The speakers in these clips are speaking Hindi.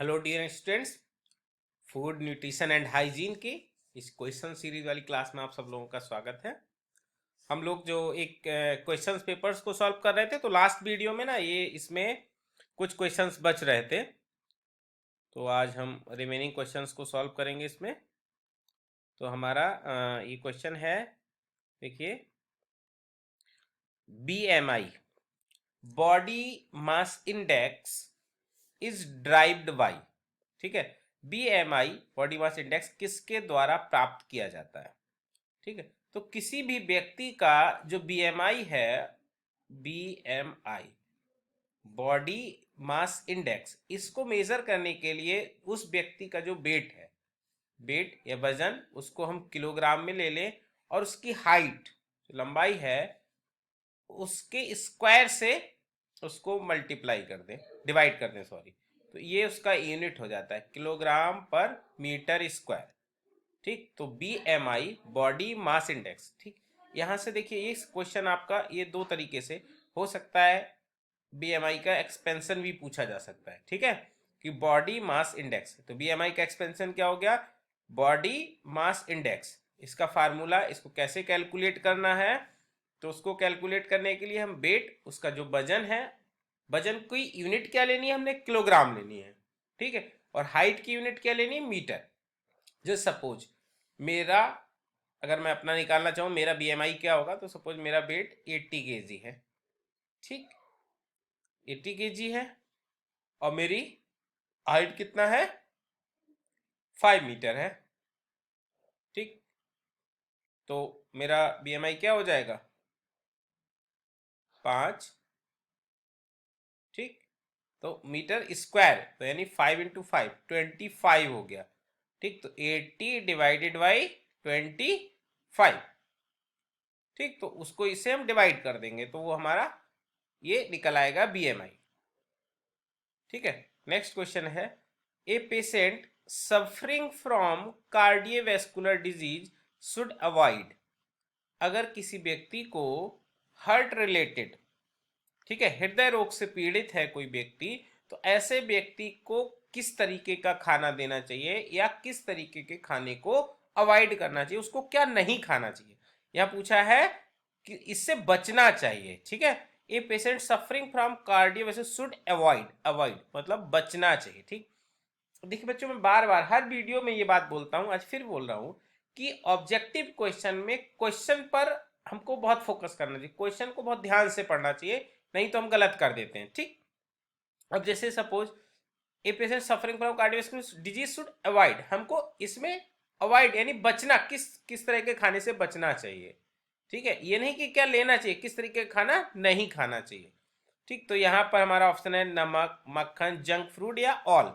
Hello dear students, food nutrition and hygiene की इस क्वेश्चन सीरीज वाली क्लास में आप सब लोगों का स्वागत है। हम लोग जो एक क्वेश्चन पेपर्स को सॉल्व कर रहे थे, तो लास्ट वीडियो में ना ये इसमें कुछ क्वेश्चंस बच रहे थे, तो आज हम रिमेनिंग क्वेश्चंस को सॉल्व करेंगे इसमें। तो हमारा ये क्वेश्चन है, देखिए, BMI body mass index is derived by, ठीक है। BMI बॉडी मास इंडेक्स किसके द्वारा प्राप्त किया जाता है, ठीक है। तो किसी भी व्यक्ति का जो BMI है, BMI बॉडी मास इंडेक्स, इसको मेजर करने के लिए उस व्यक्ति का जो वेट है, वेट या वजन, उसको हम किलोग्राम में ले लें और उसकी हाइट, लंबाई है, उसके स्क्वायर से उसको मल्टीप्लाई कर दें, डिवाइड कर दें, सॉरी। तो ये उसका यूनिट हो जाता है किलोग्राम पर मीटर स्क्वायर, ठीक। तो BMI बॉडी मास इंडेक्स, ठीक। यहाँ से देखिए, ये क्वेश्चन आपका ये दो तरीके से हो सकता है। BMI का एक्सपेंशन भी पूछा जा सकता है, ठीक है, कि बॉडी मास इंडेक्स। तो BMI का एक्सपेंशन क्या हो गया, बॉडी मास इंडेक्स। इसका फार्मूला, इसको कैसे कैलकुलेट करना है, तो उसको कैलकुलेट करने के लिए हम वेट, उसका जो वजन है, वजन की यूनिट क्या लेनी है, हमने किलोग्राम लेनी है, ठीक है। और हाइट की यूनिट क्या लेनी है, मीटर। जो सपोज मेरा, अगर मैं अपना निकालना चाहूँ, मेरा BMI क्या होगा, तो सपोज मेरा वेट 80 kg है, ठीक, 80 kg है, और मेरी हाइट कितना है, 5 मीटर है, ठीक। तो मेरा BMI क्या हो जाएगा, 5, ठीक। तो मीटर स्क्वायर, तो यानी 5 × 5 25 हो गया, ठीक। तो 80 डिवाइडेड बाई 25, ठीक। तो उसको इससे हम डिवाइड कर देंगे, तो वो हमारा ये निकल आएगा BMI, ठीक है। नेक्स्ट क्वेश्चन है, a patient suffering from cardiovascular disease should avoid. अगर किसी व्यक्ति को हार्ट रिलेटेड, ठीक है, हृदय रोग से पीड़ित है कोई व्यक्ति, तो ऐसे व्यक्ति को किस तरीके का खाना देना चाहिए या किस तरीके के खाने को अवॉइड करना चाहिए, उसको क्या नहीं खाना चाहिए। यह पूछा है कि इससे बचना चाहिए, ठीक है। A patient suffering from cardiovascular should avoid, avoid मतलब बचना चाहिए, ठीक। देखिए बच्चों, मैं बार बार हर वीडियो में ये बात बोलता हूँ, आज फिर बोल रहा हूँ कि ऑब्जेक्टिव क्वेश्चन में क्वेश्चन पर हमको बहुत फोकस करना चाहिए, क्वेश्चन को बहुत ध्यान से पढ़ना चाहिए, नहीं तो हम गलत कर देते हैं, ठीक। अब जैसे suppose a patient suffering from cardiovascular disease should avoid, हमको इसमें अवॉइड यानी बचना, किस किस तरह के खाने से बचना चाहिए, ठीक है। ये नहीं कि क्या लेना चाहिए, किस तरीके का खाना नहीं खाना चाहिए, ठीक। तो यहाँ पर हमारा ऑप्शन है नमक, मक्खन, जंक फूड या ऑल।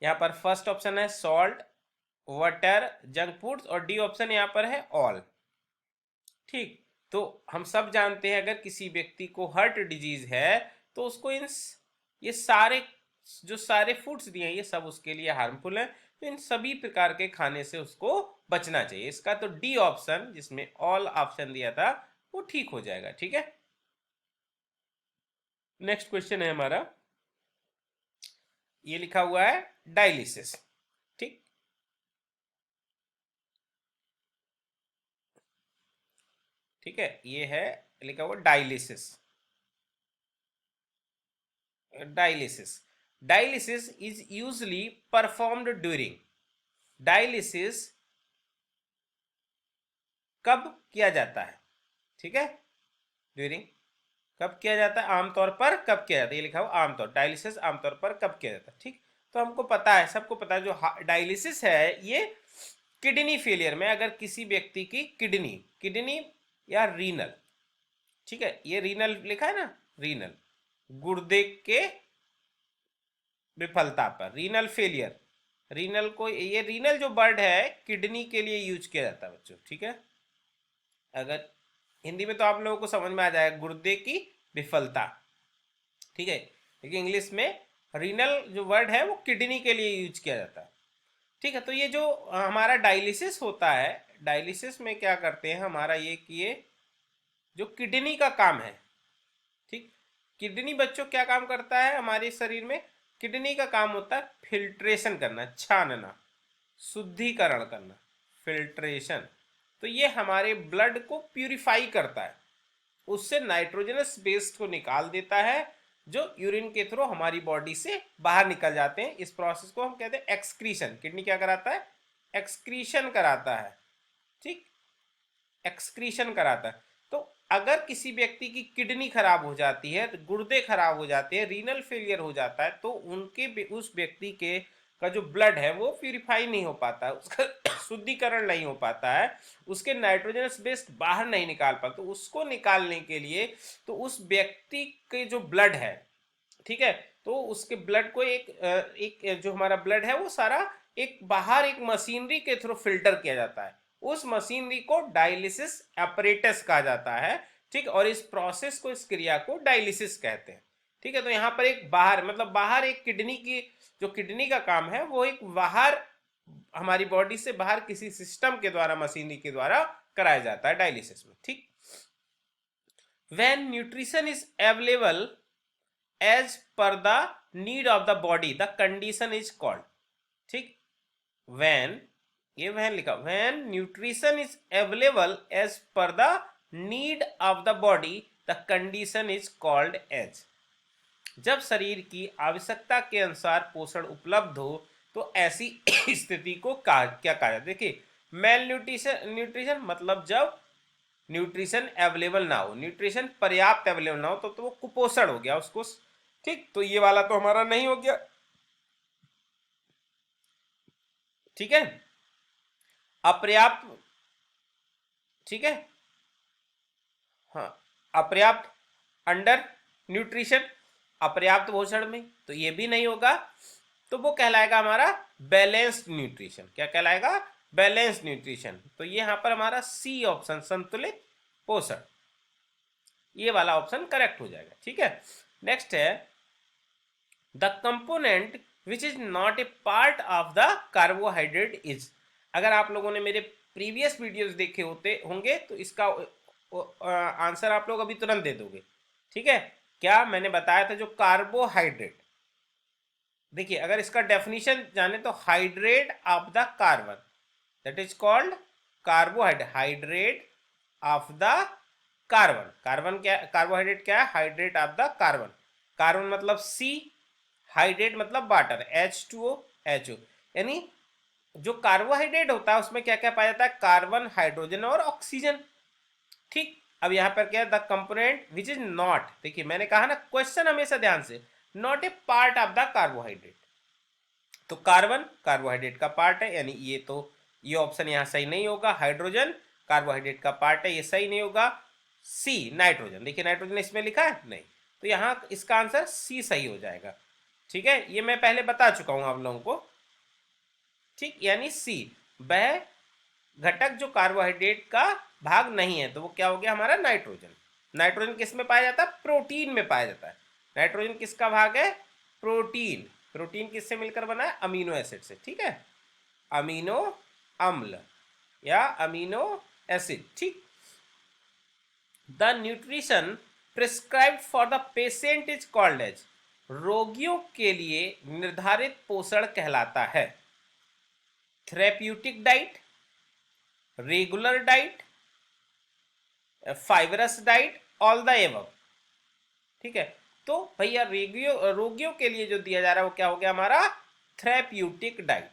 यहाँ पर फर्स्ट ऑप्शन है सॉल्ट, वाटर, जंक फूड्स, और डी ऑप्शन यहाँ पर है ऑल, ठीक। तो हम सब जानते हैं, अगर किसी व्यक्ति को हार्ट डिजीज है, तो उसको ये सारे जो सारे फूड्स दिए हैं, ये सब उसके लिए हार्मफुल है, तो इन सभी प्रकार के खाने से उसको बचना चाहिए। इसका तो डी ऑप्शन, जिसमें ऑल ऑप्शन दिया था, वो ठीक हो जाएगा, ठीक है। नेक्स्ट क्वेश्चन है हमारा, ये लिखा हुआ है डायलिसिस, ठीक। ठीक है, ये है लिखा हुआ dialysis, dialysis. Dialysis is usually performed during, dialysis कब किया जाता है, ठीक है, ड्यूरिंग कब किया जाता है, आमतौर पर कब किया जाता है, ये लिखा हुआ आमतौर, डायलिसिस आमतौर पर कब किया जाता है, ठीक। तो हमको पता है, सबको पता है, जो डायलिसिस है ये किडनी फेलियर में, अगर किसी व्यक्ति की किडनी, किडनी या रीनल, ठीक है, ये रीनल लिखा है ना, रीनल गुर्दे के विफलता पर, रीनल फेलियर, रीनल को, ये रीनल जो वर्ड है किडनी के लिए यूज किया जाता है बच्चों, ठीक है। अगर हिंदी में तो आप लोगों को समझ में आ जाएगा, गुर्दे की विफलता, ठीक है, लेकिन इंग्लिश में रीनल जो वर्ड है वो किडनी के लिए यूज किया जाता है, ठीक है। तो ये जो हमारा डायलिसिस होता है, डायलिसिस में क्या करते हैं, हमारा ये कि ये जो किडनी का काम है, ठीक, किडनी बच्चों क्या काम करता है हमारे शरीर में, किडनी का काम होता है फिल्ट्रेशन करना, छानना, शुद्धिकरण करना, फिल्ट्रेशन। तो ये हमारे ब्लड को प्यूरिफाई करता है, उससे नाइट्रोजनस वेस्ट को निकाल देता है जो यूरिन के थ्रू हमारी बॉडी से बाहर निकल जाते हैं। इस प्रोसेस को हम कहते हैं एक्सक्रीशन। किडनी क्या कराता है? एक्सक्रीशन कराता है, ठीक, एक्सक्रीशन कराता है। तो अगर किसी व्यक्ति की किडनी खराब हो जाती है, गुर्दे खराब हो जाते हैं, रीनल फेलियर हो जाता है, तो उनके उस व्यक्ति के का जो ब्लड है वो प्यूरिफाई नहीं हो पाता है, उसका शुद्धिकरण नहीं हो पाता है, उसके नाइट्रोजनस वेस्ट बाहर नहीं निकाल पाता। तो उसको निकालने के लिए तो उस व्यक्ति के जो ब्लड है, ठीक है, तो उसके ब्लड को एक जो हमारा ब्लड है वो सारा एक बाहर एक मशीनरी के थ्रू फिल्टर किया जाता है। उस मशीनरी को डायलिसिस apparatus कहा जाता है, ठीक। और इस प्रोसेस को, इस क्रिया को डायलिसिस कहते हैं, ठीक है। तो यहाँ पर एक बाहर मतलब बाहर एक किडनी की जो किडनी का काम है वो एक बाहर हमारी बॉडी से बाहर किसी सिस्टम के द्वारा, मशीनरी के द्वारा कराया जाता है डायलिसिस में, ठीक। When nutrition is available as per the need of the body, the condition is called, ठीक। when, ये when लिखा, when nutrition is available as per the need of the body, the condition is called as, जब शरीर की आवश्यकता के अनुसार पोषण उपलब्ध हो तो ऐसी स्थिति को क्या कहा जाता है? देखिए, मेल न्यूट्रिशन मतलब जब न्यूट्रिशन अवेलेबल ना हो, न्यूट्रिशन पर्याप्त अवेलेबल ना हो तो वो कुपोषण हो गया उसको, ठीक। तो ये वाला तो हमारा नहीं हो गया, ठीक है, अपर्याप्त, ठीक है, हाँ, अपर्याप्त, अंडर न्यूट्रिशन, अपर्याप्त पोषण में, तो ये भी नहीं होगा। तो वो कहलाएगा हमारा बैलेंस्ड न्यूट्रिशन। क्या कहलाएगा? Balanced nutrition. तो ये यहां पर हमारा सी ऑप्शन, संतुलित पोषण, ये वाला ऑप्शन करेक्ट हो जाएगा, ठीक है। नेक्स्ट है the component which is not a part of the carbohydrate is. अगर आप लोगों ने मेरे प्रीवियस वीडियोस देखे होंगे तो इसका आंसर आप लोग अभी तुरंत दे दोगे, ठीक है। क्या मैंने बताया था? जो कार्बोहाइड्रेट, देखिए अगर इसका डेफिनेशन जाने तो hydrate of the carbon, that is called carbohydrate, hydrate of the carbon. Carbon क्या, कार्बोहाइड्रेट क्या है? Hydrate of the carbon. Carbon मतलब सी, हाइड्रेट मतलब वाटर, H2O, HO। यानी जो कार्बोहाइड्रेट होता है उसमें क्या क्या पाया जाता है? कार्बन, हाइड्रोजन और ऑक्सीजन, ठीक। अब यहां पर क्या है? The component which is not, देखिए मैंने कहा ना, क्वेश्चन हमेशा ध्यान से, not a part of the carbohydrate. तो कार्बन कार्बोहाइड्रेट का पार्ट है, यानी ये ऑप्शन यहां सही नहीं होगा। हाइड्रोजन कार्बोहाइड्रेट का पार्ट है, ये सही नहीं होगा। सी नाइट्रोजन, देखिए नाइट्रोजन इसमें लिखा है नहीं, तो यहां इसका आंसर सी सही हो जाएगा, ठीक है। ये मैं पहले बता चुका हूं आप लोगों को, ठीक। यानी सी वह घटक जो कार्बोहाइड्रेट का भाग नहीं है, तो वो क्या हो गया हमारा? नाइट्रोजन। नाइट्रोजन किस में पाया जाता है? प्रोटीन में पाया जाता है। नाइट्रोजन किसका भाग है? प्रोटीन। प्रोटीन किससे मिलकर बना है? अमीनो एसिड से, ठीक है, अमीनो अम्ल या अमीनो एसिड, ठीक। The nutrition prescribed for the patient is called as, रोगियों के लिए निर्धारित पोषण कहलाता है therapeutic diet, regular diet, fibrous diet, all the above, ठीक है। तो भैया रोगियों के लिए जो दिया जा रहा है वो क्या हो गया हमारा? Therapeutic diet.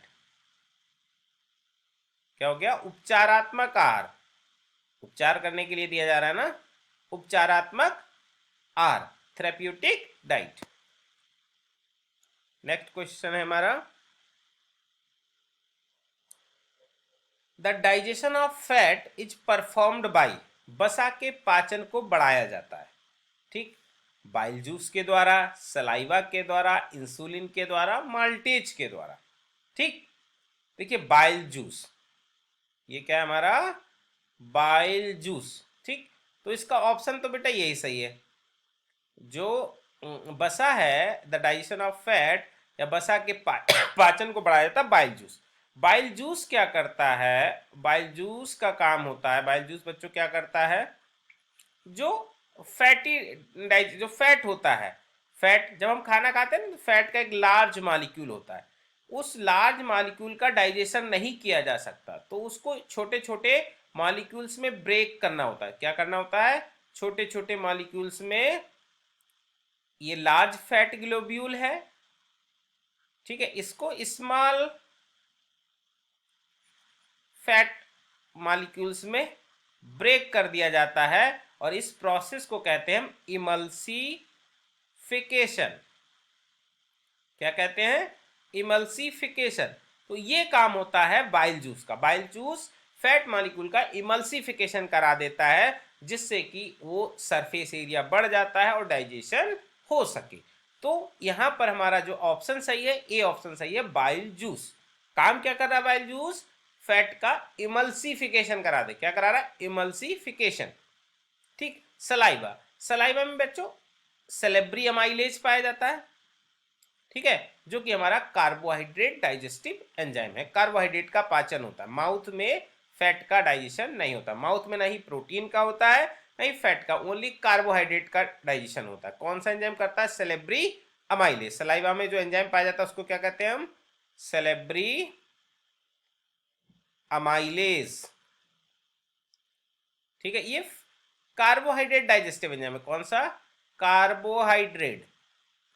क्या हो गया? उपचारात्मक आहार, उपचार करने के लिए दिया जा रहा है ना, उपचारात्मक आहार, थेरेप्यूटिक डाइट। नेक्स्ट क्वेश्चन है हमारा, the digestion of fat is performed by, वसा के पाचन को बढ़ाया जाता है, ठीक, बाइल जूस के द्वारा, सलाइवा के द्वारा, इंसुलिन के द्वारा, माल्टेज के द्वारा, ठीक। देखिए बाइल जूस, ये क्या है हमारा? बाइल जूस, ठीक। तो इसका ऑप्शन तो बेटा यही सही है, जो वसा है, द डाइजेशन ऑफ फैट या वसा के पाचन को बढ़ाया जाता है, बाइल जूस। बाइल जूस क्या करता है? बाइल जूस का काम होता है, बाइल जूस बच्चों क्या करता है? जो फैट होता है, फैट, जब हम खाना खाते हैं ना तो फैट का एक लार्ज मॉलिक्यूल होता है, उस लार्ज मॉलिक्यूल का डाइजेशन नहीं किया जा सकता, तो उसको छोटे छोटे मॉलिक्यूल्स में ब्रेक करना होता है। क्या करना होता है? छोटे छोटे मॉलिक्यूल्स में, ये लार्ज फैट ग्लोब्यूल है, ठीक है, इसको स्मॉल फैट मॉलिक्यूल्स में ब्रेक कर दिया जाता है, और इस प्रोसेस को कहते हैं हम इमल्सिफिकेशन। क्या कहते हैं? इमल्सिफिकेशन। तो ये काम होता है बाइल जूस का। बाइल जूस फैट मॉलिक्यूल का इमल्सिफिकेशन करा देता है, जिससे कि वो सरफेस एरिया बढ़ जाता है और डाइजेशन हो सके। तो यहां पर हमारा जो ऑप्शन सही है, ए ऑप्शन सही है, बाइल जूस। काम क्या कर रहा है बाइल जूस? फैट का इमल्सिफिकेशन करा दे। क्या करा रहा है? इमल्सिफिकेशन। ठीक। सलाइवा, सलाइवा में बच्चों सेलेब्री अमाइलेज पाया जाता है, ठीक है, जो कि हमारा कार्बोहाइड्रेट डाइजेस्टिव एंजाइम है। कार्बोहाइड्रेट का पाचन होता है, माउथ में फैट का डाइजेशन नहीं होता। माउथ में नहीं प्रोटीन का होता है, नहीं फैट का, ओनली कार्बोहाइड्रेट का डाइजेशन होता है। कौन सा एंजाइम करता है? सेलेब्री अमाइलेज। सलाइवा में जो एंजाइम पाया जाता है उसको क्या कहते हैं हम? सेलेब्री अमाइलेज। ठीक है, ये कार्बोहाइड्रेट डाइजेस्टिव एंजाइम है। कौन सा? कार्बोहाइड्रेट।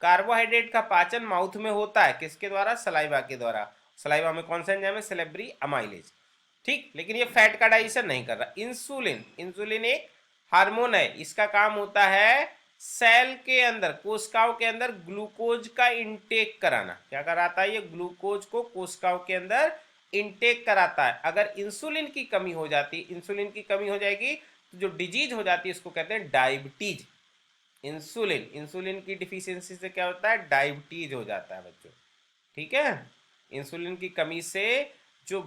कार्बोहाइड्रेट का पाचन माउथ में होता है, किसके द्वारा? सलाइवा के द्वारा। सलाइवा में कौन सा एंजाइम है? सेलेब्री अमाइलेज। ठीक, लेकिन ये फैट का डाइजेशन नहीं कर रहा। इंसुलिन, इंसुलिन एक हार्मोन है, इसका काम होता है सेल के अंदर, कोशिकाओं के अंदर ग्लूकोज का इंटेक कराना। क्या कराता है? ये ग्लूकोज को कोशिकाओं के अंदर इंटेक कराता है। अगर इंसुलिन की कमी हो जाती, इंसुलिन की कमी हो जाएगी तो जो डिजीज हो जाती है इसको कहते हैं डायबिटीज। इंसुलिन, इंसुलिन की डिफिशियंसी से क्या होता है? डायबिटीज हो जाता है बच्चों। ठीक है, इंसुलिन की कमी से जो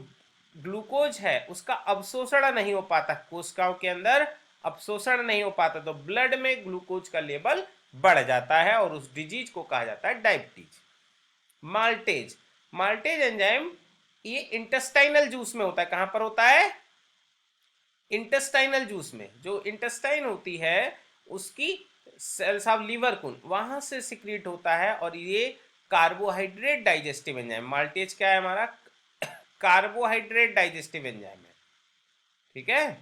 ग्लूकोज है उसका अवशोषण नहीं हो पाता, कोशिकाओं के अंदर अवशोषण नहीं हो पाता, तो ब्लड में ग्लूकोज का लेवल बढ़ जाता है और उस डिजीज को कहा जाता है डायबिटीज। माल्टेज, माल्टेज एंजाइम ये इंटेस्टाइनल जूस में होता है। कहां पर होता है? इंटेस्टाइनल जूस में। जो इंटेस्टाइन होती है उसकी सेल्स ऑफ लीवर कुन, वहां से सिक्रीट होता है, और ये कार्बोहाइड्रेट डाइजेस्टिव एंजाइम। माल्टेज क्या है हमारा? कार्बोहाइड्रेट डाइजेस्टिव एंजाइम है। ठीक है,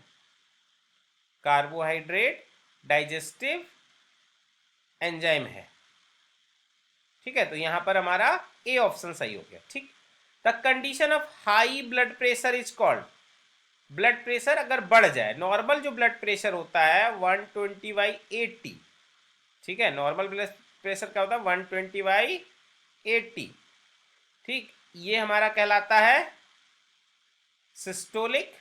कार्बोहाइड्रेट डाइजेस्टिव एंजाइम है। ठीक है, तो यहां पर हमारा ए ऑप्शन सही हो गया। ठीक। The condition of high blood pressure is called, blood pressure अगर बढ़ जाए, नॉर्मल जो ब्लड प्रेशर होता है 120/80, ठीक है, नॉर्मल ब्लड प्रेशर क्या होता है? 120/80। ठीक, ये हमारा कहलाता है सिस्टोलिक,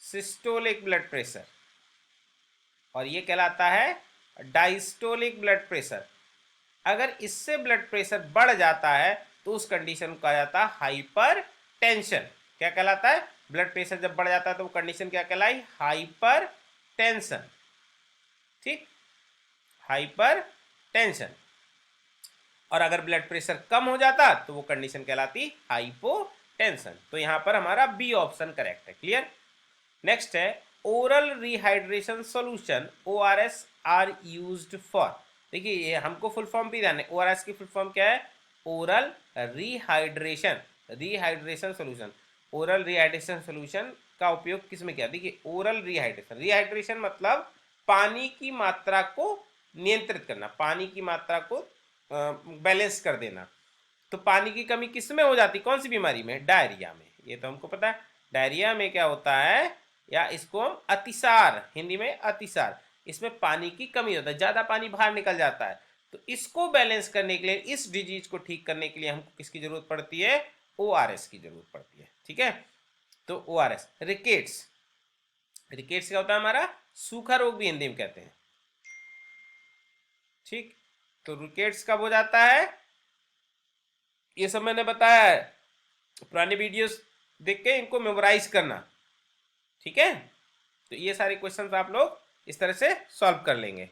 सिस्टोलिक ब्लड प्रेशर, और ये कहलाता है डायस्टोलिक ब्लड प्रेशर। अगर इससे ब्लड प्रेशर बढ़ जाता है तो उस कंडीशन को कहा जाता है हाइपर टेंशन। क्या कहलाता है? ब्लड प्रेशर जब बढ़ जाता है तो वो कंडीशन क्या कहलाई? Hyper tension. ठीक, हाइपर टेंशन। और अगर ब्लड प्रेशर कम हो जाता तो वो कंडीशन कहलाती हाइपोटेंशन। तो यहां पर हमारा बी ऑप्शन करेक्ट है। क्लियर। नेक्स्ट है oral rehydration solution ORS are used for. देखिए ये हमको फुल फॉर्म भी ध्यान है, ORS की फुल फॉर्म क्या है? Oral rehydration, rehydration solution. Oral rehydration solution का उपयोग किस में किया? देखिए ओरल रिहाइड्रेशन, रिहाइड्रेशन मतलब पानी की मात्रा को नियंत्रित करना, पानी की मात्रा को बैलेंस कर देना। तो पानी की कमी किस में हो जाती? कौन सी बीमारी में? डायरिया में। ये तो हमको पता है। डायरिया में क्या होता है, या इसको हम अतिसार, हिंदी में अतिसार, इसमें पानी की कमी होता है, ज्यादा पानी बाहर निकल जाता है। तो इसको बैलेंस करने के लिए, इस डिजीज को ठीक करने के लिए हमको किसकी जरूरत पड़ती है? ORS की जरूरत पड़ती है। ठीक है, तो ORS। रिकेट्स, रिकेट्स क्या होता है हमारा? सूखा रोग भी हिंदी में कहते हैं। ठीक, तो रिकेट्स कब हो जाता है? ये सब मैंने बताया है, पुराने वीडियोस देख के इनको मेमोराइज करना। ठीक है, तो ये सारे क्वेश्चंस आप लोग इस तरह से सॉल्व कर लेंगे।